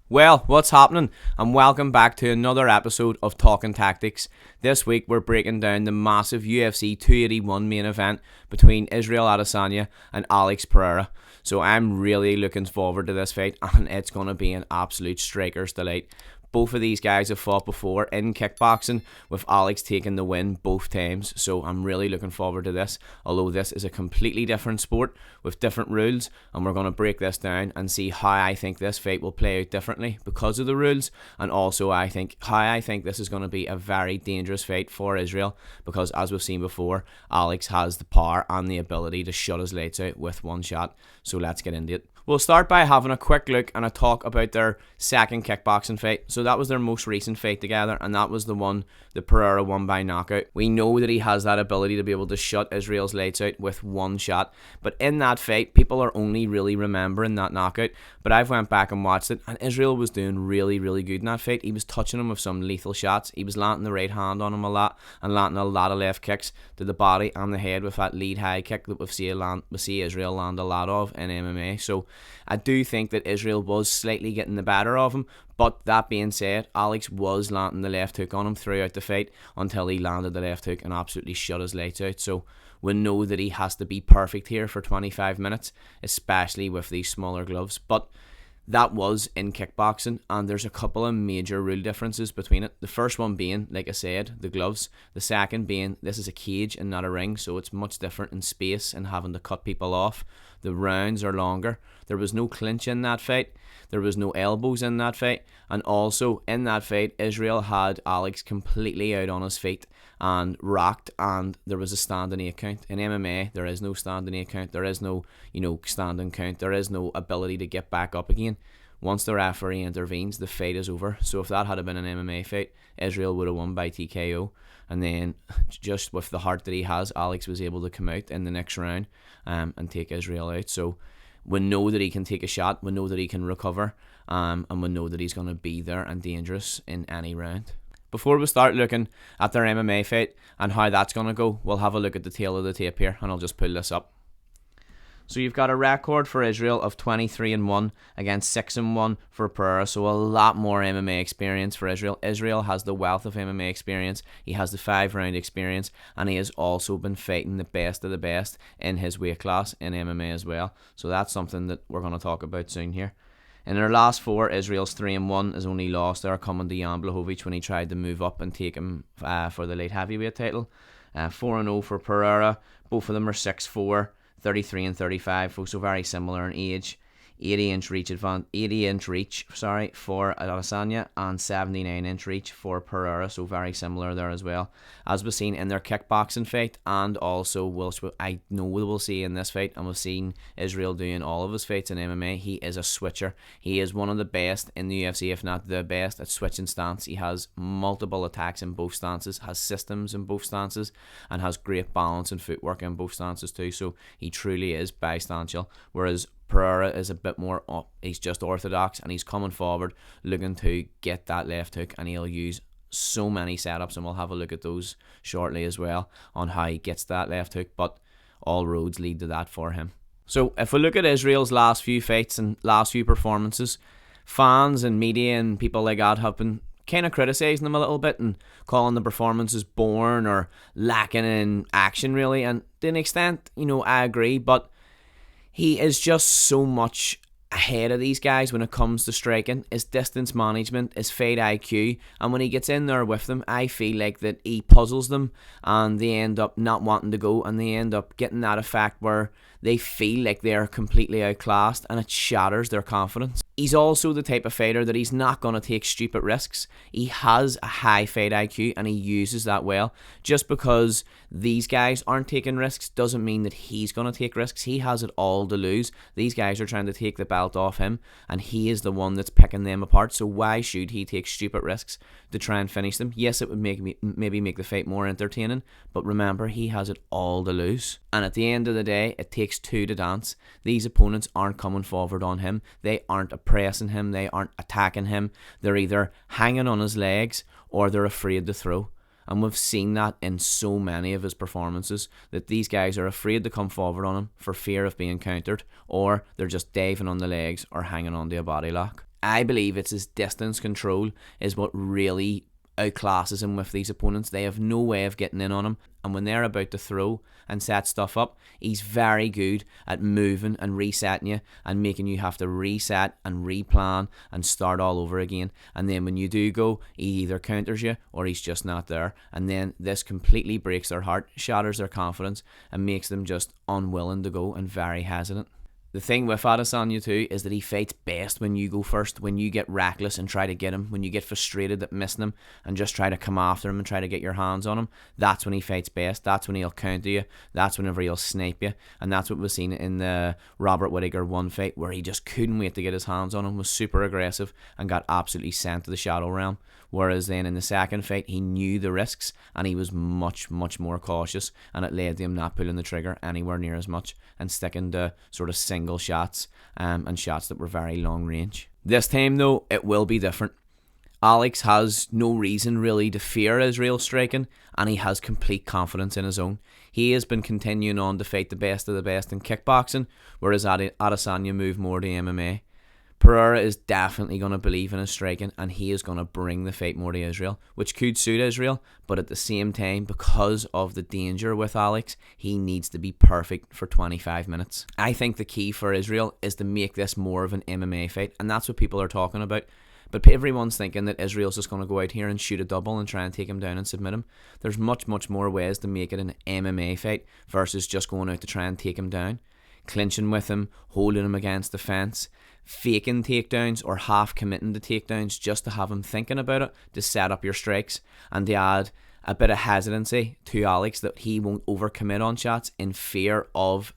Well, what's happening? And welcome back to another episode of Talking Tactics. This week we're breaking down the massive UFC 281 main event between Israel Adesanya and Alex Pereira. So I'm really looking forward to this fight, and it's going to be an absolute striker's delight. Both of these guys have fought before in kickboxing, with Alex taking the win both times, so I'm really looking forward to this, although this is a completely different sport with different rules, and we're going to break this down and see how I think this fight will play out differently because of the rules, and also how I think this is going to be a very dangerous fight for Israel, because as we've seen before, Alex has the power and the ability to shut his lights out with one shot. So let's get into it. We'll start by having a quick look and a talk about their second kickboxing fight. So that was their most recent fight together, and that was the one that Pereira won by knockout. We know that he has that ability to be able to shut Israel's lights out with one shot, but in that fight, people are only really remembering that knockout, but I've went back and watched it, and Israel was doing really, really good in that fight. He was touching him with some lethal shots. He was landing the right hand on him a lot, and landing a lot of left kicks to the body and the head with that lead high kick that we see Israel land a lot of in MMA. So I do think that Israel was slightly getting the better of him, but that being said, Alex was landing the left hook on him throughout the fight until he landed the left hook and absolutely shut his lights out. So we know that he has to be perfect here for 25 minutes, especially with these smaller gloves. But that was in kickboxing, and there's a couple of major rule differences between it. The first one being, like I said, the gloves. The second being, this is a cage and not a ring, so it's much different in space and having to cut people off. The rounds are longer. There was no clinch in that fight. There was no elbows in that fight. And also, in that fight, Israel had Alex completely out on his feet and rocked, and there was a standing 8 count. In MMA, there is no standing 8 count. There is no, standing count. There is no ability to get back up again. Once the referee intervenes, the fight is over. So if that had been an MMA fight, Israel would have won by TKO. And then, just with the heart that he has, Alex was able to come out in the next round and take Israel out. So we know that he can take a shot. We know that he can recover. And we know that he's going to be there and dangerous in any round. Before we start looking at their MMA fight and how that's going to go, we'll have a look at the tail of the tape here, and I'll just pull this up. So you've got a record for Israel of 23-1 against 6-1 for Pereira, so a lot more MMA experience for Israel. Israel has the wealth of MMA experience, he has the 5-round experience, and he has also been fighting the best of the best in his weight class in MMA as well. So that's something that we're going to talk about soon here. In their last 4, Israel's 3-1. His only loss there coming to Jan Blachowicz when he tried to move up and take him for the light heavyweight title. 4-0 for Pereira. Both of them are 6'4", 33 and 35, so very similar in age. 80-inch reach for Adesanya, and 79-inch reach for Pereira, so very similar there as well. As we've seen in their kickboxing fight, and also I know we will see in this fight, and we've seen Israel doing all of his fights in MMA, he is a switcher. He is one of the best in the UFC, if not the best, at switching stance. He has multiple attacks in both stances, has systems in both stances, and has great balance and footwork in both stances too, so he truly is bistantial, whereas Pereira is a bit more he's just orthodox, and he's coming forward looking to get that left hook, and he'll use so many setups, and we'll have a look at those shortly as well on how he gets that left hook, but all roads lead to that for him. So if we look at Israel's last few fights and last few performances, fans and media and people like that have been kind of criticising him a little bit and calling the performances boring or lacking in action really, and to an extent, I agree, but he is just so much ahead of these guys when it comes to striking. His distance management, his fight IQ, and when he gets in there with them, I feel like that he puzzles them, and they end up not wanting to go, and they end up getting that effect where they feel like they're completely outclassed, and it shatters their confidence. He's also the type of fighter that he's not going to take stupid risks. He has a high fight IQ, and he uses that well. Just because these guys aren't taking risks doesn't mean that he's going to take risks. He has it all to lose. These guys are trying to take the belt off him, and he is the one that's picking them apart. So why should he take stupid risks to try and finish them? Yes, it would maybe make the fight more entertaining, but remember, he has it all to lose. And at the end of the day, it takes 2 to dance. These opponents aren't coming forward on him. They aren't pressing him, they aren't attacking him. They're either hanging on his legs or they're afraid to throw. And we've seen that in so many of his performances, that these guys are afraid to come forward on him for fear of being countered, or they're just diving on the legs or hanging on to a body lock. I believe it's his distance control is what really outclasses him with these opponents. They have no way of getting in on him, and when they're about to throw and set stuff up, he's very good at moving and resetting you and making you have to reset and replan and start all over again. And then when you do go, he either counters you or he's just not there, and then this completely breaks their heart, shatters their confidence, and makes them just unwilling to go and very hesitant. The thing with Adesanya too is that he fights best when you go first, when you get reckless and try to get him, when you get frustrated at missing him and just try to come after him and try to get your hands on him. That's when he fights best. That's when he'll counter you. That's whenever he'll snipe you. And that's what we've seen in the Robert Whittaker 1 fight, where he just couldn't wait to get his hands on him, was super aggressive and got absolutely sent to the shadow realm. Whereas then in the second fight, he knew the risks and he was much, much more cautious, and it led to him not pulling the trigger anywhere near as much and sticking to sort of single shots and shots that were very long range. This time though, it will be different. Alex has no reason really to fear Israel striking, and he has complete confidence in his own. He has been continuing on to fight the best of the best in kickboxing, whereas Adesanya moved more to MMA. Pereira is definitely going to believe in his striking, and he is going to bring the fight more to Israel, which could suit Israel, but at the same time, because of the danger with Alex, he needs to be perfect for 25 minutes. I think the key for Israel is to make this more of an MMA fight, and that's what people are talking about. But everyone's thinking that Israel's just going to go out here and shoot a double and try and take him down and submit him. There's much, much more ways to make it an MMA fight versus just going out to try and take him down. Clinching with him, holding him against the fence, faking takedowns or half committing to takedowns just to have him thinking about it, to set up your strikes and to add a bit of hesitancy to Alex that he won't overcommit on shots in fear of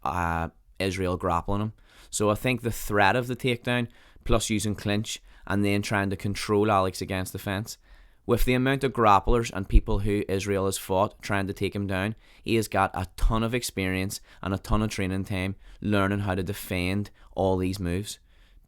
Israel grappling him. So I think the threat of the takedown plus using clinch and then trying to control Alex against the fence, with the amount of grapplers and people who Israel has fought trying to take him down, he has got a ton of experience and a ton of training time learning how to defend all these moves.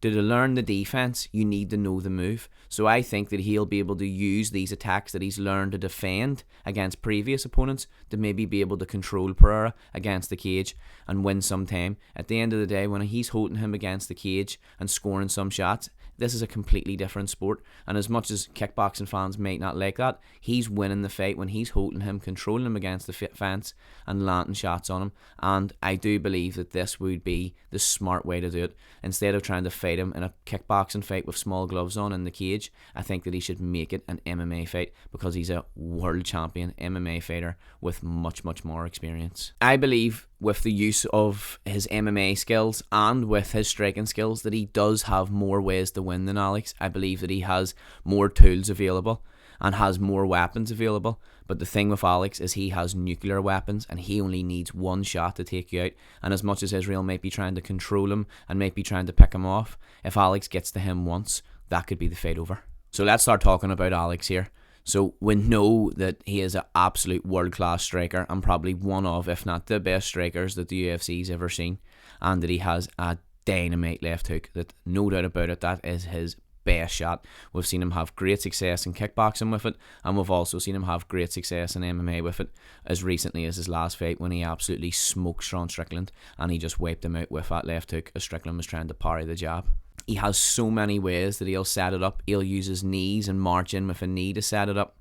To learn the defense, you need to know the move. So I think that he'll be able to use these attacks that he's learned to defend against previous opponents to maybe be able to control Pereira against the cage and win some time. At the end of the day, when he's holding him against the cage and scoring some shots, this is a completely different sport. And as much as kickboxing fans might not like that, he's winning the fight when he's holding him, controlling him against the fence and landing shots on him. And I do believe that this would be the smart way to do it. Instead of trying to fight him in a kickboxing fight with small gloves on in the cage, I think that he should make it an MMA fight because he's a world champion MMA fighter with much, much more experience. I believe with the use of his MMA skills and with his striking skills that he does have more ways to win than Alex. I believe that he has more tools available and has more weapons available. But the thing with Alex is he has nuclear weapons and he only needs one shot to take you out. And as much as Israel might be trying to control him and might be trying to pick him off, if Alex gets to him once, that could be the fight over. So let's start talking about Alex here. So we know that he is an absolute world-class striker and probably one of, if not the best strikers that the UFC's ever seen, and that he has a dynamite left hook that, no doubt about it, that is his best shot. We've seen him have great success in kickboxing with it, and we've also seen him have great success in MMA with it, as recently as his last fight when he absolutely smoked Sean Strickland and he just wiped him out with that left hook as Strickland was trying to parry the jab. He has so many ways that he'll set it up. He'll use his knees and march in with a knee to set it up.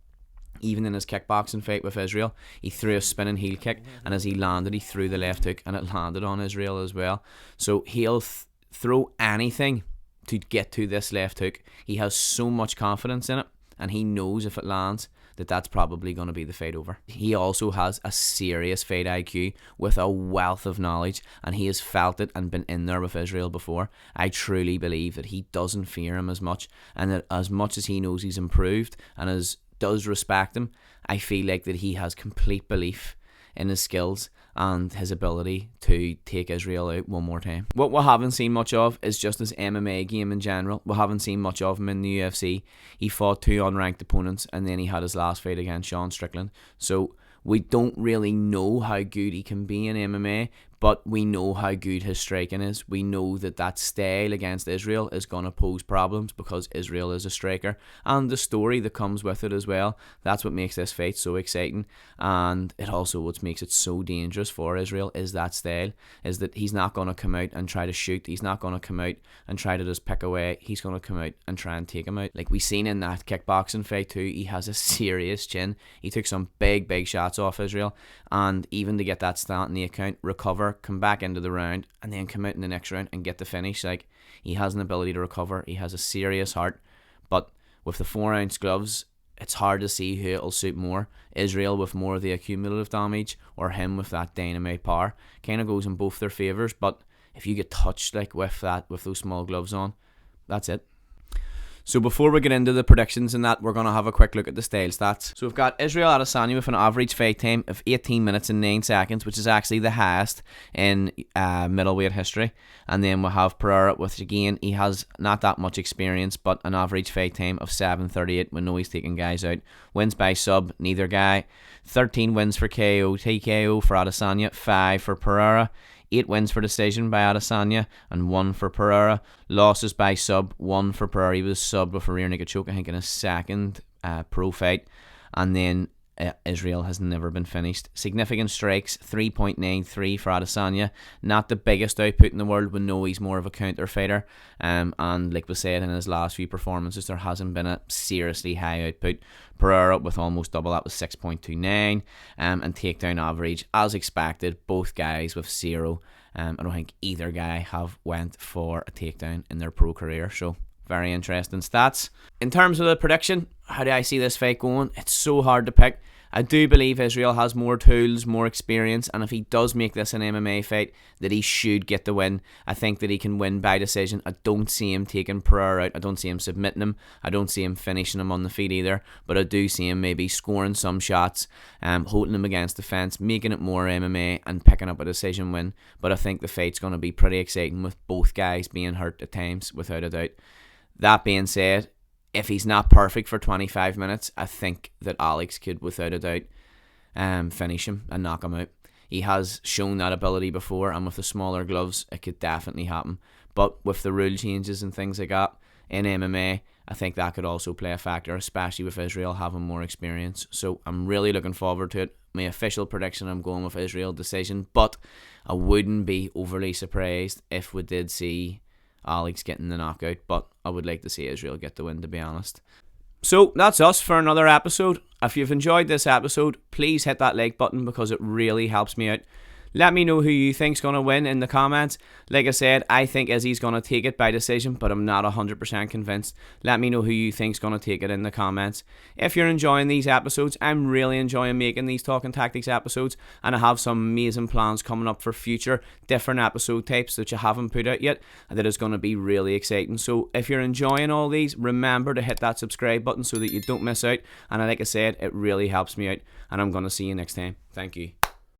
Even in his kickboxing fight with Israel, he threw a spinning heel kick, and as he landed, he threw the left hook, and it landed on Israel as well. So he'll throw anything to get to this left hook. He has so much confidence in it, and he knows if it lands that that's probably going to be the fight over. He also has a serious fight IQ with a wealth of knowledge, and he has felt it and been in there with Israel before. I truly believe that he doesn't fear him as much, and that as much as he knows he's improved and does respect him, I feel like that he has complete belief in his skills and his ability to take Israel out one more time. What we haven't seen much of is just his MMA game in general. We haven't seen much of him in the UFC. He fought 2 unranked opponents and then he had his last fight against Sean Strickland. So we don't really know how good he can be in MMA, But we know how good his striking is. We know that style against Israel is going to pose problems because Israel is a striker. And the story that comes with it as well. That's what makes this fight so exciting. And it also what makes it so dangerous for Israel is that style. Is that he's not going to come out and try to shoot. He's not going to come out and try to just pick away. He's going to come out and try and take him out. Like we seen in that kickboxing fight too, he has a serious chin. He took some big shots off Israel. And even to get that stat in the account, recover, come back into the round, and then come out in the next round and get the finish. Like, he has an ability to recover. He has a serious heart. But with the 4-ounce gloves, it's hard to see who it'll suit more. Israel with more of the accumulative damage, or him with that dynamite power. Kind of goes in both their favours. But if you get touched like with those small gloves on, that's it. So before we get into the predictions and that, we're going to have a quick look at the style stats. So we've got Israel Adesanya with an average fight time of 18 minutes and 9 seconds, which is actually the highest in middleweight history. And then we have Pereira, which again, he has not that much experience, but an average fight time of 7:38. We know he's taking guys out. Wins by sub, neither guy. 13 wins for KO, TKO for Adesanya, 5 for Pereira. 8 wins for decision by Adesanya and 1 for Pereira. Losses by sub, 1 for Pereira. He was subbed with a rear naked choke, I think, in his second pro fight. And then Israel has never been finished. Significant strikes, 3.93 for Adesanya. Not the biggest output in the world. We know he's more of a counter fighter. And like we said in his last few performances, there hasn't been a seriously high output. Pereira with almost double that was 6.29. And takedown average, as expected, both guys with 0. I don't think either guy have went for a takedown in their pro career. So very interesting stats. In terms of the prediction, how do I see this fight going? It's so hard to pick. I do believe Israel has more tools, more experience, and if he does make this an MMA fight, that he should get the win. I think that he can win by decision. I don't see him taking Pereira out. I don't see him submitting him. I don't see him finishing him on the feet either, but I do see him maybe scoring some shots, holding him against the fence, making it more MMA, and picking up a decision win. But I think the fight's going to be pretty exciting with both guys being hurt at times, without a doubt. That being said, if he's not perfect for 25 minutes, I think that Alex could, without a doubt, finish him and knock him out. He has shown that ability before, and with the smaller gloves, it could definitely happen. But with the rule changes and things like that in MMA, I think that could also play a factor, especially with Israel having more experience. So I'm really looking forward to it. My official prediction, I'm going with Israel decision, but I wouldn't be overly surprised if we did see Alex getting the knockout, but I would like to see Israel get the win, to be honest. So that's us for another episode. If you've enjoyed this episode, please hit that like button because it really helps me out. Let me know who you think's going to win in the comments. Like I said, I think Izzy's going to take it by decision, but I'm not 100% convinced. Let me know who you think's going to take it in the comments. If you're enjoying these episodes, I'm really enjoying making these Talking Tactics episodes, and I have some amazing plans coming up for future different episode types that you haven't put out yet, and that is going to be really exciting. So if you're enjoying all these, remember to hit that subscribe button so that you don't miss out. And like I said, it really helps me out, and I'm going to see you next time. Thank you.